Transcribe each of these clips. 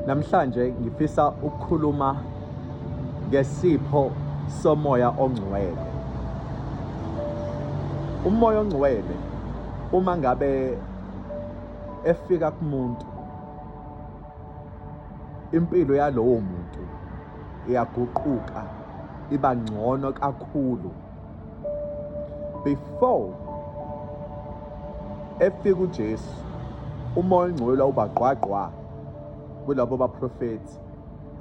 Namhlanje ngifisa ukukhuluma ngesipho somoya ongcwele. Umoya ongcwele uma ngabe efika kumuntu, impilo yalowo muntu iyaguquka iba ngcono kakhulu. Before efika uJesu, umoya ongcwele ubagqwagqwa kulabo baprofethi.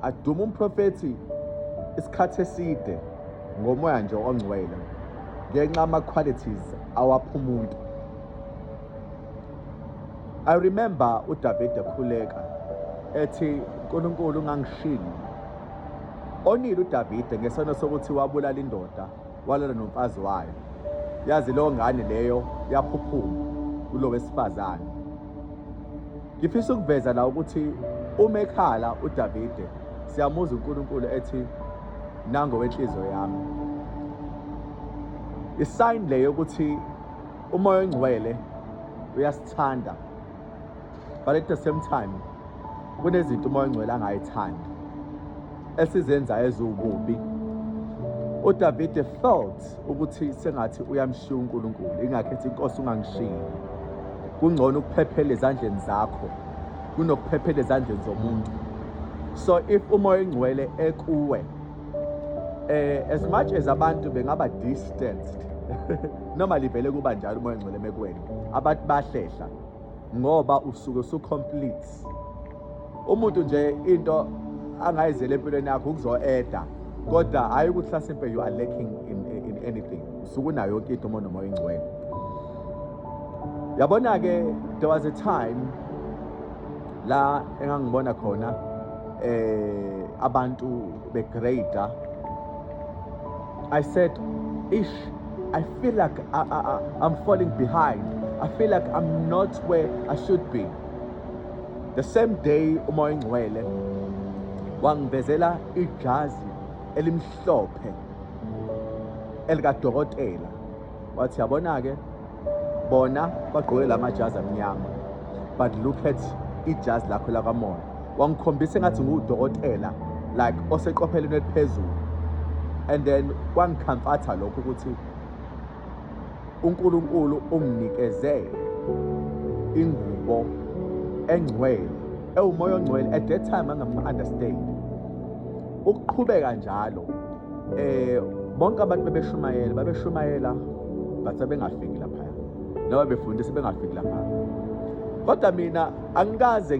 Aduma umprofethi isikhathi eside ngomoya nje ongcwele ngenxa ama-qualities awapha umuntu. I remember uDavid ekhuleka ethi uNkulunkulu ungangishili. Onile uDavide ngesono sokuthi wabulala indoda, walala nomfazi wayo. Yazi leyo ngane leyo yaphuphuma kulo wesifazane. Ngifisa ukuveza la ukuthi uma ekhala uDavide siyamuzwa uNkulunkulu ethi nango wenhliziyo yami. Isign leyo ukuthi umoya ongcwele uyasithanda, but at the same time kunezinto umoya ongcwele angayithandi esizenza eziwububi. uDavide felt ukuthi sengathi uyamshiya uNkulunkulu, ingakhethi inkosi ungangishiyi. Kungcono ukuphephela ezandleni zakho kunokuphephela ezandleni zomuntu. So if umoya ongcwele ekuwe, as much as abantu bengaba distanced noma livele kuba njalo umoya ongcwele mekuwena, abantu bahlehla ngoba usuke usucomplete. Umuntu nje into angayizela empilweni yakho ukuzo-eda, kodwa hayi ukuthi mhlawumbe you are lacking in anything. Usuke unayo yonke into uma unomoya ongcwele. Yabona-ke, there was a time la engangibona khona abantu begrade. I said, I feel like I'm falling behind. I feel like I'm not where I should be. The same day umoya ongcwele wangivezela ijazi elimhlophe elikadokotela. Wathi yabona-ke, bona bagqoke lamajazi amnyama, but look at ijazi lakho lakamoya. Wangikhombisa engathi ngudokotela, like oseqophelweni eliphezulu. And then kwangikhamfatha lokho ukuthi uNkulunkulu unginikeze ingubo engcwele, ewumoya ongcwele. At that time angama-understand. Ukuqhubeka njalo, bonke abantu babeshumayela bathi bengafiki lapha, noma befundisa bengafiki lapha. Kodwa mina angikaze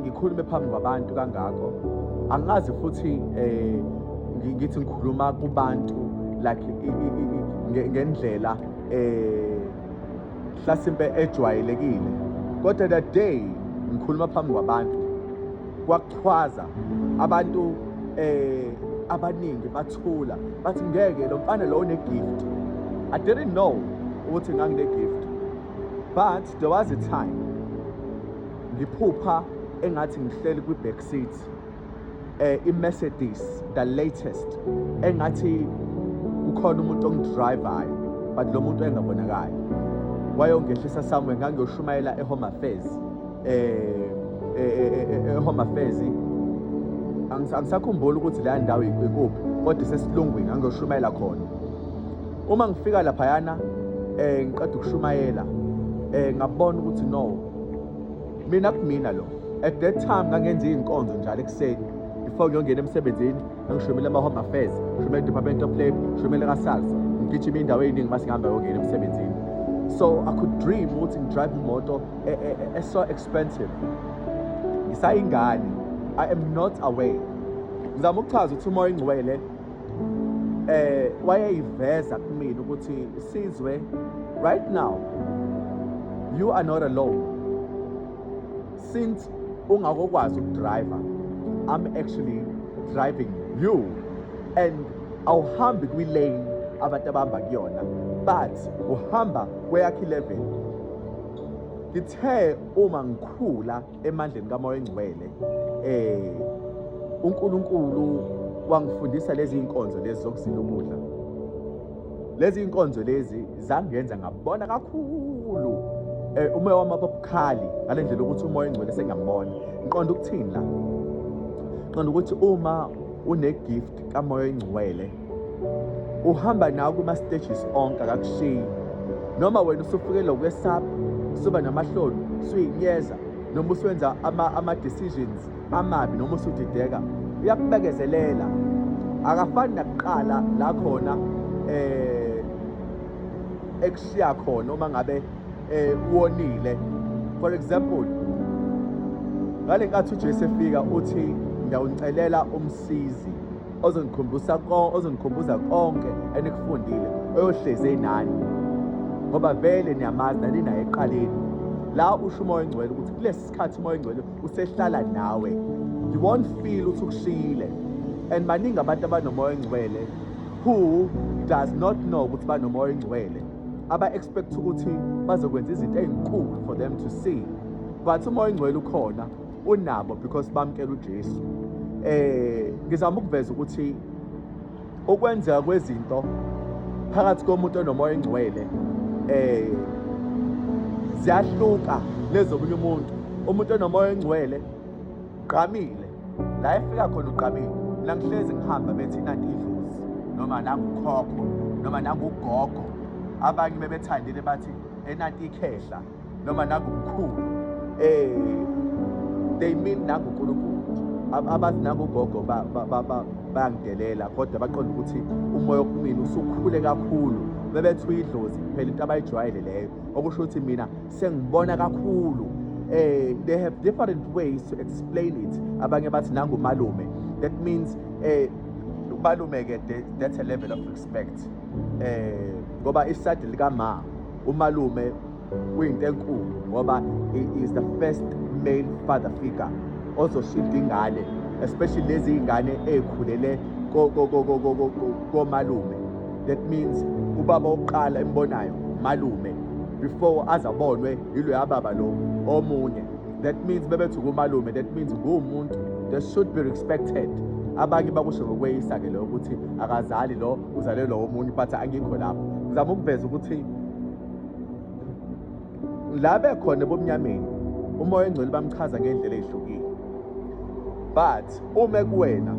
ngikhulume phambi kwabantu kangako. Angazi futhi ngithi ngikhuluma kubantu like ngendlela mhlasimpe ejwayelekile. Kodwa that day ngikhuluma phambi kwabantu kwakuchwaza abantu abaningi bathula bathi ngeke lo mfana lo une-gift. I didn't know ukuthi ngangine-gift, but there was a time ngiphupha engathi ngihleli kwi-back seat i-Mercedes, the latest, engathi kukhona umuntu ongidrivayo but lo muntu engabonakali. Wayongehlisa somewhere, ngangiyoshumayela eHome Affairs. eHome Affairs angisakhumbula ukuthi leya ndawo ikuphi, kodwa sesilungwini ngangiyoshumayela khona. Uma ngifika laphayana ngiqeda ukushumayela ngabona ukuthi no, mina kumina lo. At that time ngangenza iy'nkonzo njalo ekuseni before ngiyongena emsebenzini, ngangishumayela ama-Home Affairs, ngishumayela i-Department of Labour, ngishumayela ka-SARS, ngigijima iy'ndawo ey'ningi mase ngihamba ngiyongena emsebenzini. So I could dream ukuthi ngidrive imoto so expensive. Ngisayingane, I am not aware. Ngizama ukuchaza ukuthi umoya ongcwele wayeyiveza kumina ukuthi sizwe, right now you are not alone. Since ungakwazi ukudriver, I'm actually driving you, and awuhambi kwi-lane abantu abahamba kuyona, but uhamba kweyakho i-level. Ngithe uma ngikhula emandleni kamoya ongcwele, uNkulunkulu wangifundisa lezi inkonzo lezi zokuzila ukudla. Lezi inkonzo lezi zangenza ngabona kakhulu umoya wami ababukhali ngale ndlela ukuthi umoya ongcwele sengiyambona. Ngiqonda ukuthini la? qonda ukuthi uma une-gift kamoya oyingcwele uhamba nawo kuma-stages onke akakushiyi. Noma wena usufikelwa ukwesaba, usuba namahloni, usuyinyeza, noma usuwenza ama-decisions amabi, noma usudideka, uyakubekezelela. Akafani nakuqala la khona ekushiya khona uma ngabe uwonile. For example, ngale nkathi uJesu efika uthi ngiyawucelela umsizi ozonikhumbuza konke enikufundile, oyohlezi nani, ngoba vele niyamazi naninaye eqaleni. La usho umoya oyingcwele ukuthi kulesi sikhathi umoya oyingcwele usehlala nawe, you won't feel ukuthi ukushiyile. And baningi abantu abanomoya oyingcwele who does not know ukuthi banomoya oyingcwele, aba-expect ukuthi bazokwenza izinto ey'nkulu for them to see, but umoya oyingcwele ukhona, unabo because bamkela uJesu. Ngizama ukuveza ukuthi ukwenzeka kwezinto phakathi komuntu onomoya oyingcwele ziyahluka lezomunye umuntu. Umuntu onomoya oyingcwele uqamile, la efika khona uqamile. La ngihlezi ngihamba bethi nanti idlozi, noma nangukhokho, noma nangugogo. Abanye bebethandile bathi enanti ikhehla, noma nangumkhulu. They mean nanguNkulunkulu. Abathi nangugogo bayangidelela, kodwa baqonda ukuthi umoya wokumina usukhule kakhulu. Bebethi uyidlozi phela into abayijwayele leyo, okusho ukuthi mina sengibona kakhulu. They have different ways to explain it. Abanye bathi nangumalume. That means umalume ke that's a level of respect. Ngoba isade likama umalume uyinto enkulu ngoba he is the first male father figure ozoshilda ingane, especially lezi ingane ezikhulele komalume. That means ubaba oqala embonayo malume before azabonwe yilo yababa lo omunye. That means bebethi kumalume, that means ngumuntu that should be respected. Abanye bakusho ngokweyisa ke lo ukuthi akazali lo uzalelwe lo omunye, but angikho lapho. Ngizama ukuveza ukuthi la bekhona bomnyameni umoya oyingcwele bamchaza ngendlela ezihlukile, but uma kuwena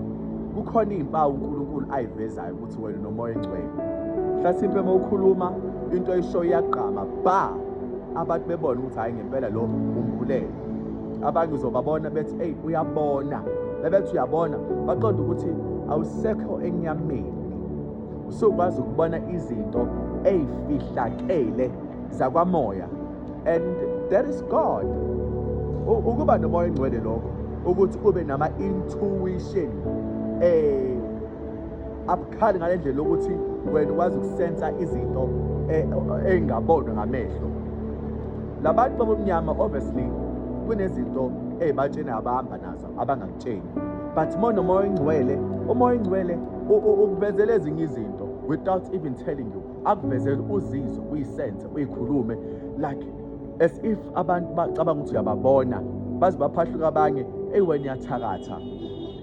kukhona izimpawu uNkulunkulu ayivezayo ukuthi wena nomoya oyingcwele. Mhlasimpe uma ukhuluma into oyisho iyaqama abantu bebona ukuthi hayi ngempela lo umbulele. Abanye uzobabona bethi hey uyabona, bebethi uyabona, baqonda ukuthi awusekho enyameni, usukwazi ukubona izinto ezifihlakele zakwamoya, and that is God. Ukuba nomoya oyingcwele lokho ukuthi ube nama-intuition abukhali ngale ndlela ukuthi wena ukwazi ukusensa izinto ey'ngabonwa ngamehlo. Labantu babomnyama obviously kunezinto ey'batshena abahamba nazo abangakutsheni, but uma unomoya oyingcwele, umoya oyingcwele ukuvezela ezinye izinto without even telling you, akuvezele uzizwe, uyisense, uyikhulume, like as if abantu bacabanga ukuthi uyababona, baze baphahluka abanye wena uyathakatha.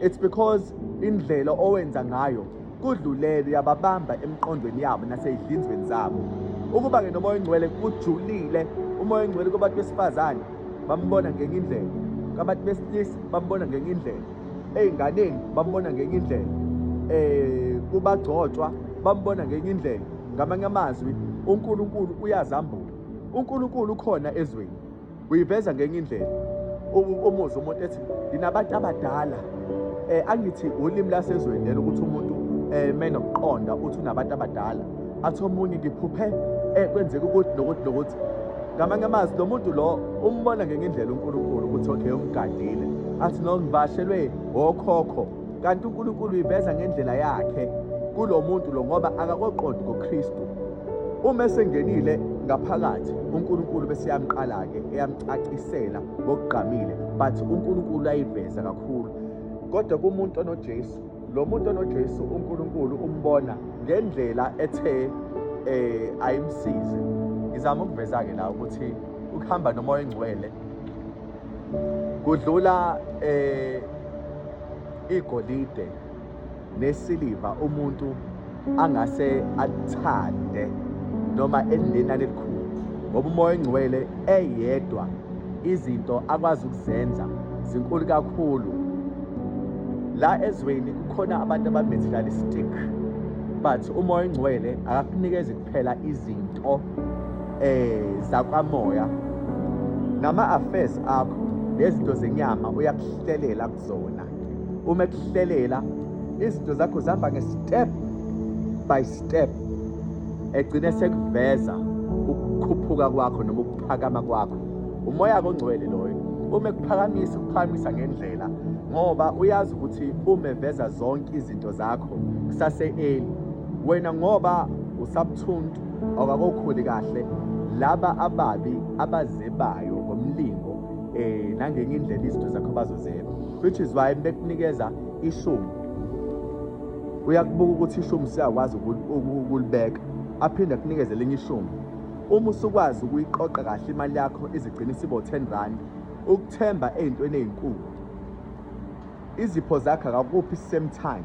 It's because indlela owenza ngayo kudlulele, yababamba emqondweni yabo nasey'dlinzweni zabo. Ukuba-ke nomoya oyingcwele kujulile. Umoya oyingcwele kubantu besifazane bambona ngenye indlela, kabantu besilisa bambona ngenye indlela, ey'nganeni bambona ngenye indlela, kubagcotshwa bambona ngenye indlela. Ngamanye amazwi uNkulunkulu uyazambula. uNkulunkulu ukhona ezweni, uyiveza ngenye indlela. Umuzwa umuntu ethi nginabantu abadala, angithi ulimi lasezweni lelo ukuthi umuntu menokuqonda uthi unabantu abadala, athi omunye ngiphuphe kwenzeka ukuthi nokuthi nokuthi. Ngamanye amazwi lo muntu lo umbona ngenye indlela uNkulunkulu ukuthi okay umgadile, athi no ngivashelwe okhokho, kanti uNkulunkulu uyiveza ngendlela yakhe kulo muntu lo ngoba akakoqondi ngoKristu. Uma esengenile ngaphakathi uNkulunkulu bese yamqala-ke eyamcacisela ngokugqamile, but uNkulunkulu ayiveza kakhulu. Kodwa kumuntu onoJesu, lo muntu onoJesu uNkulunkulu umbona ngendlela ethe ayimsize. Ngizama ukuveza-ke la ukuthi ukuhamba nomoya oyingcwele kudlula igolide nesiliva umuntu angase athande noma elinenani elikhulu, ngoba umoya oyingcwele eyedwa izinto akwazi ukuzenza zinkulu kakhulu. La ezweni kukhona abantu aba-materialistic, but umoya oyingcwele akakunikezi kuphela izinto zakwamoya, nama-affairs akho nezinto zenyama uyakuhlelela kuzona. Uma ekuhlelela izinto zakho zihamba nge-step by step, egcine sekuveza ukukhuphuka kwakho noma ukuphakama kwakho. Umoya ongcwele loyo uma ekuphakamisa ngendlela, ngoba uyazi ukuthi uma eveza zonke izinto zakho kusase-early, wena ngoba usabuthuntu awukakhuli kahle, laba ababi abazebayo ngomlingo nangenye indlela izinto zakho bazozeba, which is why bekunikeza ishumi, uyakubuka ukuthi ishumi siyakwazi ukulibeka, aphinde akunikeze lenye ishumi. Uma usukwazi ukuyiqoqa kahle imali yakho izigcina isibo 10 rand, ukuthemba ey'ntweni ey'nkulu, izipho zakho akakuphi same time,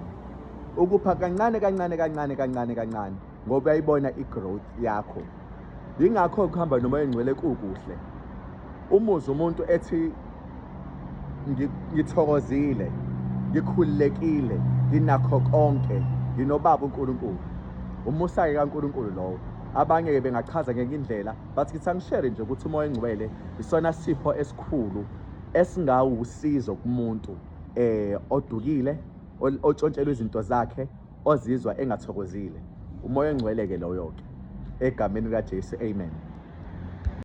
ukupha kancane kancane kancane kancane kancane, ngoba uyayibona i-growth yakho. Yingakho ukuhamba nomoya oyingcwele kukuhle. Umuze umuntu ethi ngithokozile, ngikhululekile, nginakho konke, nginobaba uNkulunkulu. Umusa-ke kaNkulunkulu lowo. Abanye-ke bengachaza ngenye indlela, bathi ngithi angishare nje ukuthi umoya oyingcwele isona sipho esikhulu esingawusizo kumuntu odukile, otshontshelwe izinto zakhe, ozizwa engathokozile. Umoya oyingcwele-ke loyo-ke, egameni likaJesu, amen.